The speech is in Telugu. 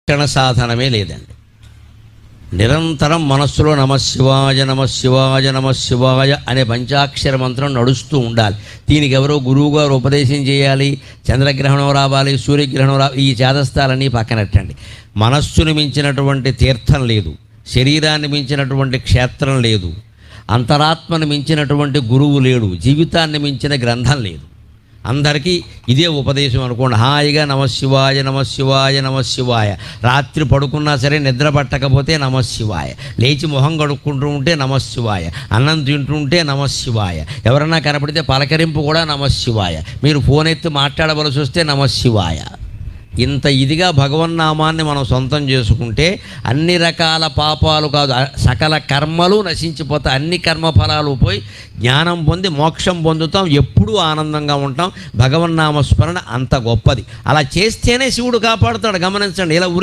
క్షణ సాధనమే లేదండి. నిరంతరం మనస్సులో నమశివాయ నమశివాయ నమశివాయ అనే పంచాక్షర మంత్రం నడుస్తూ ఉండాలి. దీనికి ఎవరో గురువు గారు ఉపదేశం చేయాలి, చంద్రగ్రహణం రావాలి, సూర్యగ్రహణం రావాలి, ఈ చేదస్తాలన్నీ పక్కనట్టండి. మనస్సును మించినటువంటి తీర్థం లేదు, శరీరాన్ని మించినటువంటి క్షేత్రం లేదు, అంతరాత్మను మించినటువంటి గురువు లేడు, జీవితాన్ని మించిన గ్రంథం లేదు. అందరికీ ఇదే ఉపదేశం అనుకోండి. హాయిగా నమశివాయ నమశివాయ నమశివాయ. రాత్రి పడుకున్నా సరే నిద్ర పట్టకపోతే నమశివాయ, లేచి మొహం కడుక్కుంటూ ఉంటే నమశివాయ, అన్నం తింటుంటే నమశివాయ, ఎవరన్నా కనపడితే పలకరింపు కూడా నమశివాయ, మీరు ఫోన్ ఎత్తి మాట్లాడవలసి వస్తే నమశివాయ. ఇంత ఇదిగా భగవన్నామాన్ని మనం సొంతం చేసుకుంటే అన్ని రకాల పాపాలు కాదు, సకల కర్మలు నశించిపోతాయి. అన్ని కర్మఫలాలు పోయి జ్ఞానం పొంది మోక్షం పొందుతాం, ఎప్పుడూ ఆనందంగా ఉంటాం. భగవన్నామస్మరణ అంత గొప్పది. అలా చేస్తేనే శివుడు కాపాడుతాడు. గమనించండి. ఇలా